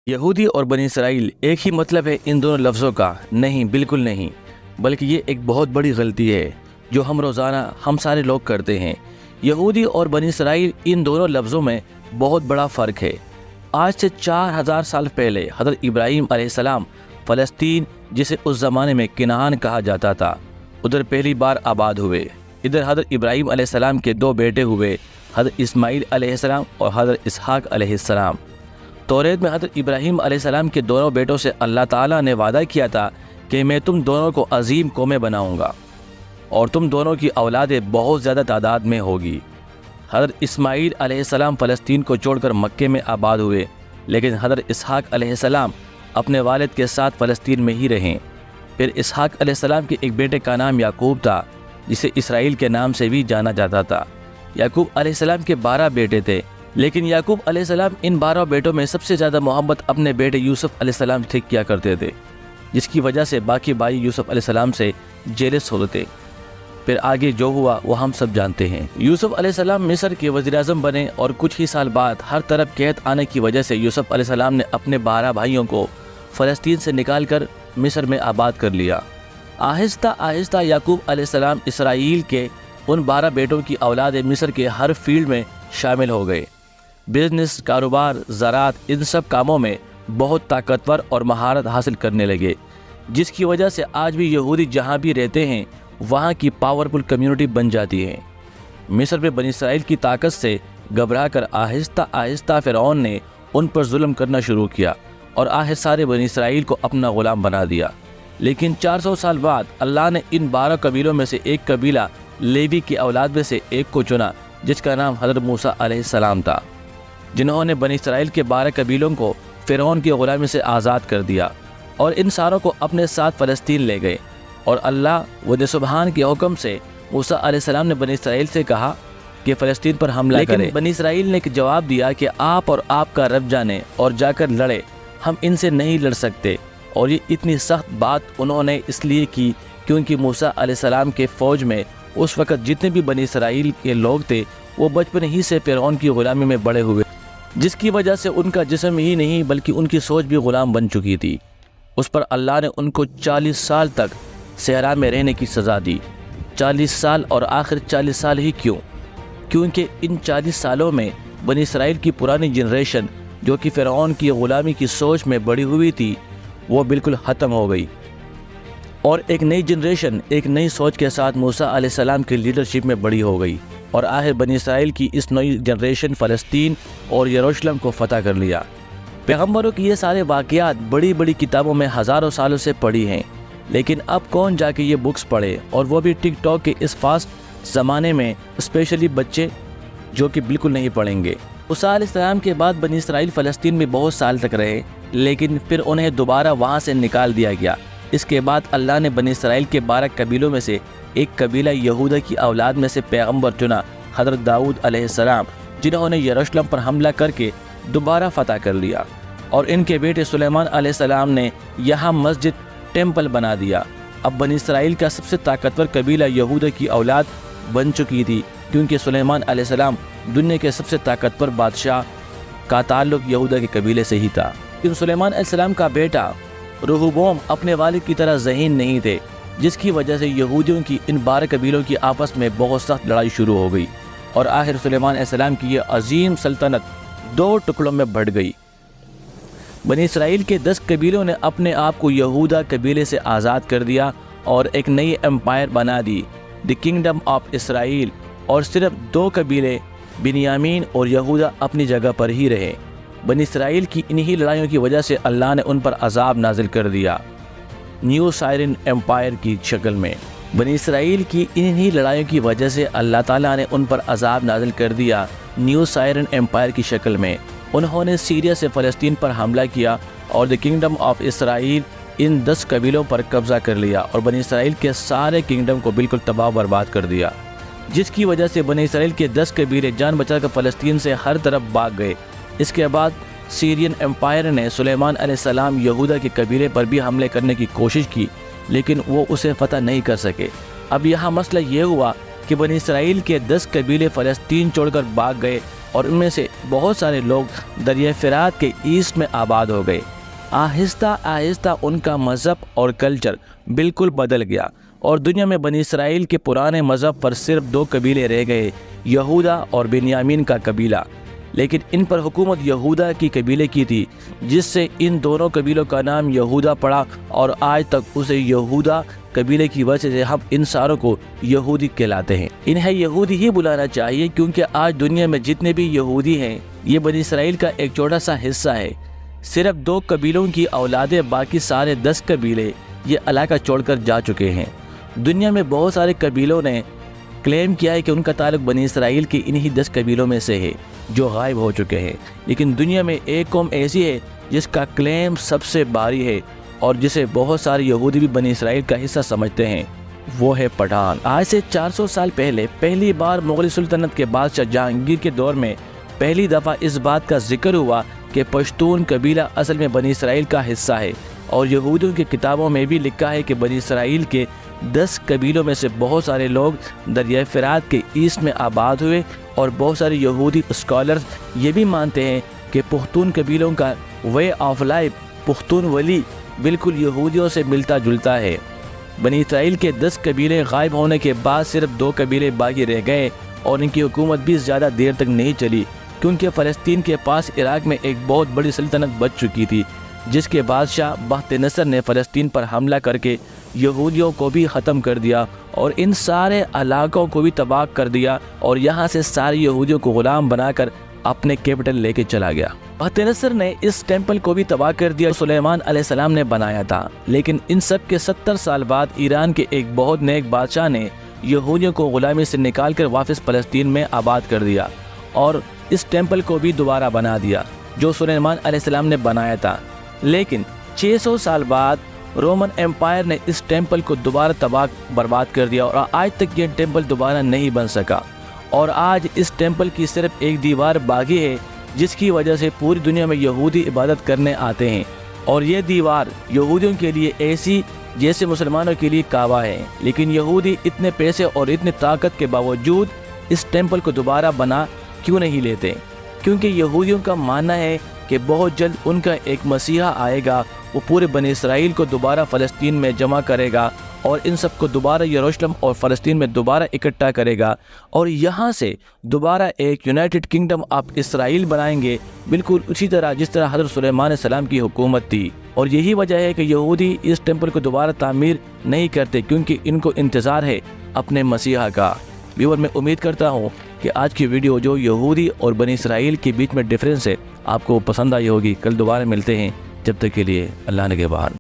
یہودی اور بنی اسرائیل ایک ہی مطلب ہے ان دونوں لفظوں کا؟ نہیں، بالکل نہیں، بلکہ یہ ایک بہت بڑی غلطی ہے جو ہم روزانہ سارے لوگ کرتے ہیں۔ یہودی اور بنی اسرائیل ان دونوں لفظوں میں بہت بڑا فرق ہے۔ آج سے 4000 سال پہلے حضرت ابراہیم علیہ السلام فلسطین، جسے اس زمانے میں کنعان کہا جاتا تھا، ادھر پہلی بار آباد ہوئے۔ ادھر حضرت ابراہیم علیہ السلام کے 2 بیٹے ہوئے، حضرت اسماعیل علیہ السلام اور حضرت اسحاق علیہ السلام۔ توریت میں حضرت ابراہیم علیہ السلام کے دونوں بیٹوں سے اللہ تعالیٰ نے وعدہ کیا تھا کہ میں تم دونوں کو عظیم قومیں بناؤں گا اور تم دونوں کی اولادیں بہت زیادہ تعداد میں ہوگی۔ حضرت اسماعیل علیہ السلام فلسطین کو چھوڑ کر مکے میں آباد ہوئے، لیکن حضرت اسحاق علیہ السلام اپنے والد کے ساتھ فلسطین میں ہی رہیں۔ پھر اسحاق علیہ السلام کے ایک بیٹے کا نام یعقوب تھا، جسے اسرائیل کے نام سے بھی جانا جاتا تھا۔ یعقوب علیہ السلام کے 12 بیٹے تھے، لیکن یعقوب علیہ السلام ان 12 بیٹوں میں سب سے زیادہ محبت اپنے بیٹے یوسف علیہ السلام سے کیا کرتے تھے، جس کی وجہ سے باقی بھائی یوسف علیہ السلام سے جیلس ہوتے تھے۔ پھر آگے جو ہوا وہ ہم سب جانتے ہیں۔ یوسف علیہ السلام مصر کے وزیر اعظم بنے اور کچھ ہی سال بعد ہر طرف قحط آنے کی وجہ سے یوسف علیہ السلام نے اپنے 12 بھائیوں کو فلسطین سے نکال کر مصر میں آباد کر لیا۔ آہستہ آہستہ یعقوب علیہ السلام اسرائیل کے ان 12 بیٹوں کی اولاد مصر کے ہر فیلڈ میں شامل ہو گئے۔ بزنس، کاروبار، زراعت، ان سب کاموں میں بہت طاقتور اور مہارت حاصل کرنے لگے، جس کی وجہ سے آج بھی یہودی جہاں بھی رہتے ہیں وہاں کی پاورفل کمیونٹی بن جاتی ہے۔ مصر میں بنی اسرائیل کی طاقت سے گھبرا کر آہستہ آہستہ فرعون نے ان پر ظلم کرنا شروع کیا اور آخر سارے بنی اسرائیل کو اپنا غلام بنا دیا۔ لیکن 400 سال بعد اللہ نے ان 12 قبیلوں میں سے ایک قبیلہ لیوی کی اولاد میں سے ایک کو چنا، جس کا نام حضرت موسیٰ علیہ السلام تھا، جنہوں نے بنی اسرائیل کے 12 قبیلوں کو فرعون کی غلامی سے آزاد کر دیا اور ان ساروں کو اپنے ساتھ فلسطین لے گئے۔ اور اللہ وجہ سبحان کے حکم سے موسیٰ علیہ السلام نے بنی اسرائیل سے کہا کہ فلسطین پر حملہ کرے، لیکن بنی اسرائیل نے جواب دیا کہ آپ اور آپ کا رب جانے اور جا کر لڑے، ہم ان سے نہیں لڑ سکتے۔ اور یہ اتنی سخت بات انہوں نے اس لیے کی کیونکہ موسیٰ علیہ السلام کے فوج میں اس وقت جتنے بھی بنی اسرائیل کے لوگ تھے وہ بچپن ہی سے فرعون کی غلامی میں بڑے ہوئے، جس کی وجہ سے ان کا جسم ہی نہیں بلکہ ان کی سوچ بھی غلام بن چکی تھی۔ اس پر اللہ نے ان کو 40 سال تک صحرا میں رہنے کی سزا دی۔ 40 سال، اور آخر 40 سال ہی کیوں؟ کیونکہ ان 40 سالوں میں بنی اسرائیل کی پرانی جنریشن جو کہ فرعون کی غلامی کی سوچ میں بڑی ہوئی تھی وہ بالکل ختم ہو گئی، اور ایک نئی جنریشن ایک نئی سوچ کے ساتھ موسیٰ علیہ السلام کی لیڈرشپ میں بڑی ہو گئی، اور آخر بنی اسرائیل کی اس نئی جنریشن فلسطین اور یروشلم کو فتح کر لیا۔ پیغمبروں کی یہ سارے واقعات بڑی بڑی کتابوں میں ہزاروں سالوں سے پڑھی ہیں، لیکن اب کون جا کے یہ بکس پڑھے، اور وہ بھی ٹک ٹاک کے اس فاسٹ زمانے میں، اسپیشلی بچے جو کہ بالکل نہیں پڑھیں گے۔ موسیٰ علیہ السلام کے بعد بنی اسرائیل فلسطین میں بہت سال تک رہے، لیکن پھر انہیں دوبارہ وہاں سے نکال دیا گیا۔ اس کے بعد اللہ نے بنی اسرائیل کے 12 قبیلوں میں سے ایک قبیلہ یہودا کی اولاد میں سے پیغمبر چنا، حضرت داؤد علیہ السلام، جنہوں نے یروشلم پر حملہ کر کے دوبارہ فتح کر لیا، اور ان کے بیٹے سلیمان علیہ السلام نے یہاں مسجد، ٹیمپل بنا دیا۔ اب بنی اسرائیل کا سب سے طاقتور قبیلہ یہودا کی اولاد بن چکی تھی، کیونکہ سلیمان علیہ السلام دنیا کے سب سے طاقتور بادشاہ کا تعلق یہودا کے قبیلے سے ہی تھا۔ لیکن سلیمان علیہ السلام کا بیٹا رہوبوام اپنے والد کی طرح ذہین نہیں تھے، جس کی وجہ سے یہودیوں کی ان 12 قبیلوں کی آپس میں بہت سخت لڑائی شروع ہو گئی، اور آخر سلیمان علیہ السلام کی یہ عظیم سلطنت 2 ٹکڑوں میں بٹ گئی۔ بنی اسرائیل کے 10 قبیلوں نے اپنے آپ کو یہودا قبیلے سے آزاد کر دیا اور ایک نئی امپائر بنا دی، دی کنگڈم آف اسرائیل، اور صرف 2 قبیلے بنیامین اور یہودا اپنی جگہ پر ہی رہے۔ بنی اسرائیل کی انہی لڑائیوں کی وجہ سے اللہ نے ان پر عذاب نازل کر دیا نیو سائرن امپائر کی شکل میں۔ بنی اسرائیل کی انہی لڑائیوں کی وجہ سے اللہ تعالیٰ نے ان پر عذاب نازل کر دیا نیو سائرن امپائر کی شکل میں۔ انہوں نے سیریا سے فلسطین پر حملہ کیا اور دی کنگڈم آف اسرائیل ان 10 قبیلوں پر قبضہ کر لیا، اور بنی اسرائیل کے سارے کنگڈم کو بالکل تباہ و برباد کر دیا، جس کی وجہ سے بنی اسرائیل کے 10 قبیلے جان بچا کر فلسطین سے ہر طرف بھاگ گئے۔ اس کے بعد سیرین امپائر نے سلیمان علیہ السلام یہودا کے قبیلے پر بھی حملے کرنے کی کوشش کی، لیکن وہ اسے فتح نہیں کر سکے۔ اب یہاں مسئلہ یہ ہوا کہ بنی اسرائیل کے 10 قبیلے فلسطین چھوڑ کر بھاگ گئے اور ان میں سے بہت سارے لوگ دریائے فرات کے ایسٹ میں آباد ہو گئے۔ آہستہ آہستہ ان کا مذہب اور کلچر بالکل بدل گیا اور دنیا میں بنی اسرائیل کے پرانے مذہب پر صرف 2 قبیلے رہ گئے، یہودا اور بنیامین کا قبیلہ۔ لیکن ان پر حکومت یہودا کی قبیلے کی تھی، جس سے ان دونوں قبیلوں کا نام یہودا پڑا اور آج تک اسے یہودا قبیلے کی وجہ سے ہم ان ساروں کو یہودی کہلاتے ہیں۔ انہیں یہودی ہی بلانا چاہیے کیونکہ آج دنیا میں جتنے بھی یہودی ہیں یہ بنی اسرائیل کا ایک چھوٹا سا حصہ ہے۔ صرف 2 قبیلوں کی اولادیں، باقی سارے 10 قبیلے یہ علاقہ چھوڑ کر جا چکے ہیں۔ دنیا میں بہت سارے قبیلوں نے کلیم کیا ہے کہ ان کا تعلق بنی اسرائیل کے انہی 10 قبیلوں میں سے ہے جو غائب ہو چکے ہیں، لیکن دنیا میں ایک قوم ایسی ہے جس کا کلیم سب سے بھاری ہے اور جسے بہت سارے یہودی بھی بنی اسرائیل کا حصہ سمجھتے ہیں، وہ ہے پٹھان۔ آج سے 400 سال پہلے پہلی بار مغل سلطنت کے بادشاہ جہانگیر کے دور میں پہلی دفعہ اس بات کا ذکر ہوا کہ پشتون قبیلہ اصل میں بنی اسرائیل کا حصہ ہے، اور یہودیوں کی کتابوں میں بھی لکھا ہے کہ بنی اسرائیل کے 10 قبیلوں میں سے بہت سارے لوگ دریائے فرات کے ایسٹ میں آباد ہوئے، اور بہت سارے یہودی اسکالرز یہ بھی مانتے ہیں کہ پختون قبیلوں کا وے آف لائف، پختون ولی، بالکل یہودیوں سے ملتا جلتا ہے۔ بنی اسرائیل کے 10 قبیلے غائب ہونے کے بعد صرف 2 قبیلے باقی رہ گئے، اور ان کی حکومت بھی زیادہ دیر تک نہیں چلی کیونکہ فلسطین کے پاس عراق میں ایک بہت بڑی سلطنت بچ چکی تھی، جس کے بادشاہ بخت نصر نے فلسطین پر حملہ کر کے یہودیوں کو بھی ختم کر دیا اور ان سارے علاقوں کو بھی تباہ کر دیا، اور یہاں سے سارے یہودیوں کو غلام بنا کر اپنے کیپٹل لے کے چلا گیا۔ بخت نصر نے اس ٹیمپل کو بھی تباہ کر دیا جو سلیمان علیہ السلام نے بنایا تھا، لیکن ان سب کے 70 سال بعد ایران کے ایک بہت نیک بادشاہ نے یہودیوں کو غلامی سے نکال کر واپس فلسطین میں آباد کر دیا اور اس ٹیمپل کو بھی دوبارہ بنا دیا جو سلیمان علیہ السلام نے بنایا تھا۔ لیکن 600 سال بعد رومن ایمپائر نے اس ٹیمپل کو دوبارہ تباہ برباد کر دیا، اور آج تک یہ ٹیمپل دوبارہ نہیں بن سکا، اور آج اس ٹیمپل کی صرف ایک دیوار باقی ہے جس کی وجہ سے پوری دنیا میں یہودی عبادت کرنے آتے ہیں، اور یہ دیوار یہودیوں کے لیے ایسی جیسے مسلمانوں کے لیے کعبہ ہے۔ لیکن یہودی اتنے پیسے اور اتنے طاقت کے باوجود اس ٹیمپل کو دوبارہ بنا کیوں نہیں لیتے؟ کیونکہ یہودیوں کا ماننا ہے کہ بہت جلد ان کا ایک مسیحا آئے گا، وہ پورے بنی اسرائیل کو دوبارہ فلسطین میں جمع کرے گا اور ان سب کو دوبارہ یروشلم اور فلسطین میں دوبارہ اکٹھا کرے گا، اور یہاں سے دوبارہ ایک یونائٹڈ کنگڈم آف اسرائیل بنائیں گے، بالکل اسی طرح جس طرح حضرت سلیمان علیہ السلام کی حکومت تھی۔ اور یہی وجہ ہے کہ یہودی اس ٹیمپل کو دوبارہ تعمیر نہیں کرتے، کیونکہ ان کو انتظار ہے اپنے مسیحا کا۔ ویور، میں امید کرتا ہوں کہ آج کی ویڈیو جو یہودی اور بنی اسرائیل کے بیچ میں ڈیفرنس ہے آپ کو پسند آئی ہوگی۔ کل دوبارہ ملتے ہیں، جب تک کے لیے اللہ نگہبان۔